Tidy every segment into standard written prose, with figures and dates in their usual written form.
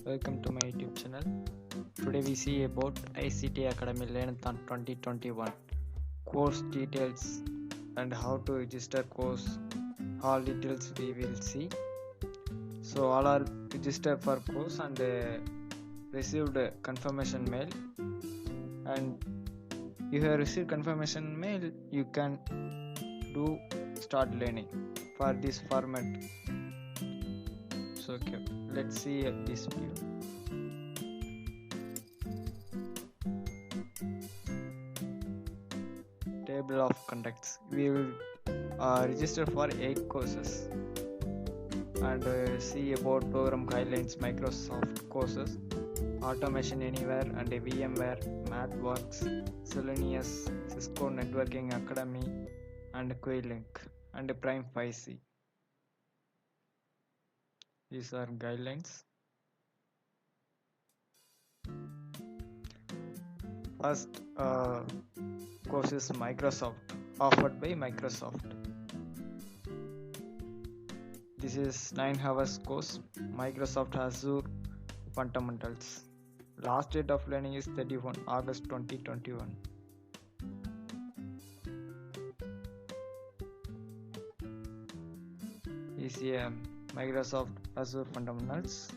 Welcome to my YouTube channel. Today we see about Ictacademy learnathon 2021 course details and how to register course. All details we will see. So all are registered for course and received a confirmation mail, and you have received confirmation mail, you can do start learning for this format. So okay, let's see this view. Table of contacts. We will register for 8 courses and see about program guidelines, Microsoft courses, Automation Anywhere and VMware, MathWorks, Selenius, Cisco Networking Academy and Quailink and Prime 5C. These are guidelines. First course is Microsoft, offered by Microsoft. This is 9 hours course, Microsoft Azure Fundamentals. Last date of learning is 31 August 2021. Is a Microsoft Azure Fundamentals.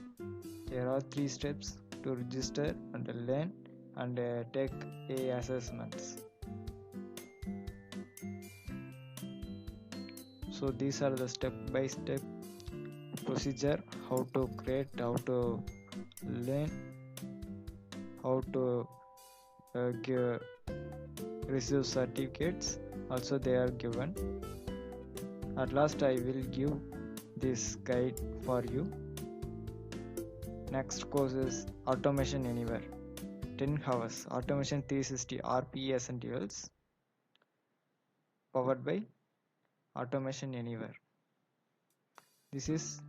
There are 3 steps to register and learn and take a assessments. So these are the step-by-step procedure: how to create, how to learn, how to receive certificates. Also they are given. At last I will give this guide for you. Next course is Automation Anywhere, 10 hours, Automation 360 RPE Essentials, powered by Automation Anywhere. This is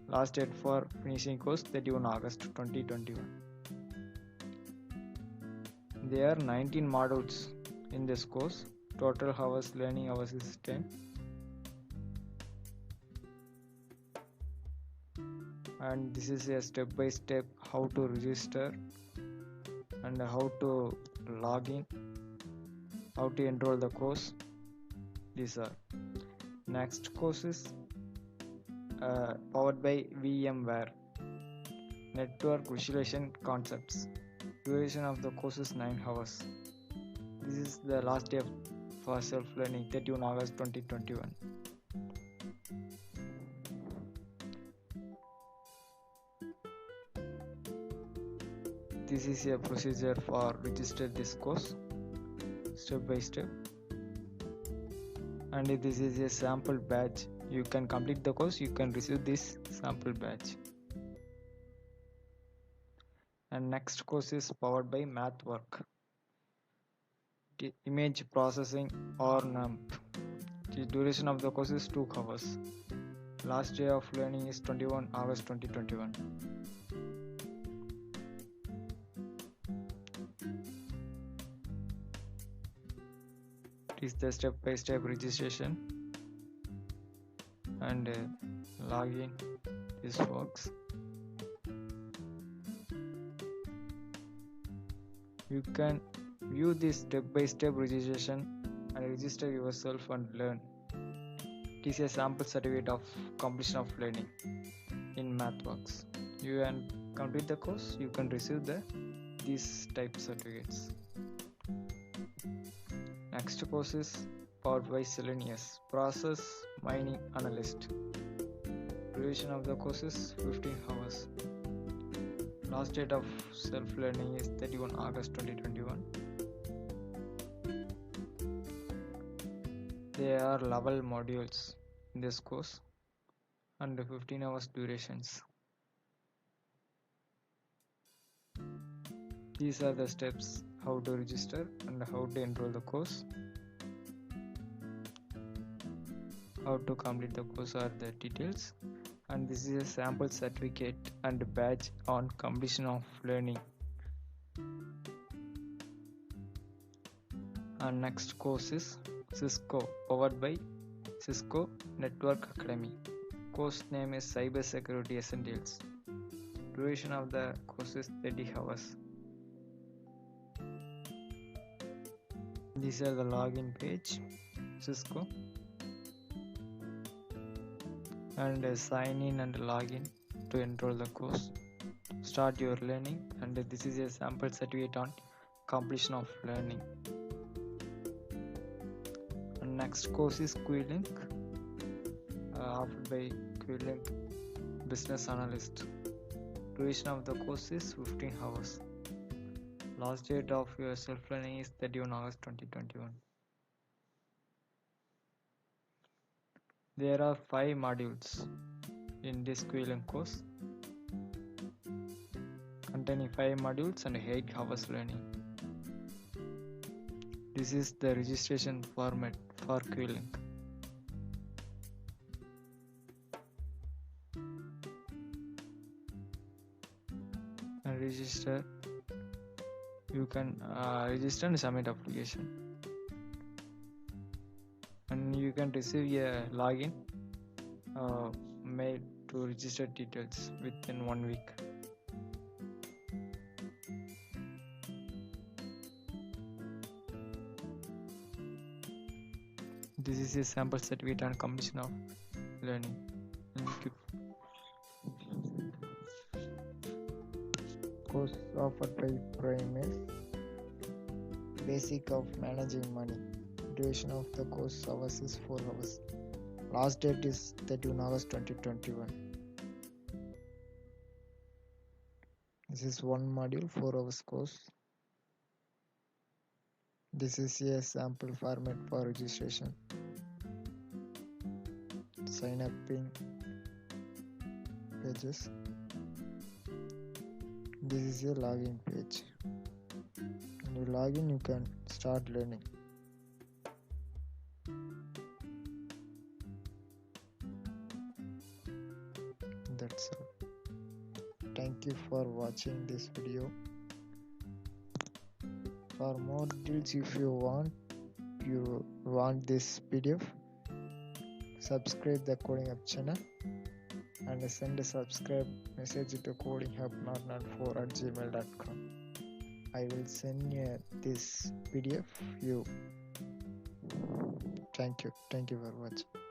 last date for finishing course 31 August 2021. There are 19 modules in this course. Total hours, learning hours is 10. And this is a step-by-step how to register and how to log in, how to enroll the course. These are. Next course is powered by VMware, Network Visualization Concepts. Duration of the course is 9 hours. This is the last day for self-learning, 31 August 2021. This is a procedure for register this course, step by step. And this is a sample batch. You can complete the course, you can receive this sample batch. And next course is powered by MathWork, image processing or NUMP. The duration of the course is 2 hours. Last day of learning is 21 August 2021. Is the step-by-step registration and login. This works. You can view this step-by-step registration and register yourself and learn. It is a sample certificate of completion of learning in MathWorks. You can complete the course, you can receive these type certificates. Next course is powered by Selenius, Process Mining Analyst. Duration of the course is 15 hours. Last date of self-learning is 31 August 2021. There are 11 modules in this course and 15 hours durations. These are the steps how to register and how to enroll the course. How to complete the course are the details, and this is a sample certificate and badge on completion of learning. And next course is Cisco, powered by Cisco Network Academy. Course name is Cyber Security Essentials. Duration of the course is 30 hours. These are the login page, Cisco, and sign in and login to enroll the course. Start your learning, and this is a sample certificate on completion of learning. And next course is Quilink, offered by Quilink Business Analyst. Duration of the course is 15 hours. Last date of your self-learning is 31 August 2021. There are 5 modules in this Quilink course, containing 5 modules and 8 hours learning. This is the registration format for Quilink. And register. You can register and submit application, and you can receive a login mail to register details within 1 week. This is a sample certificate on completion of learning. Thank you. Course offered by Prime is Basic of Managing Money. Duration of the course hours is 4 hours. Last date is 31 August 2021. This is one module, 4 hours course. This is a sample format for registration. Sign up in pages. This is a login page. When you log in, you can start learning. That's all. Thank you for watching this video. For more details, if you want this PDF, subscribe the Coding Hub channel and send a subscribe message to codinghub.not4@gmail.com. I will send you this PDF. Thank you for watching.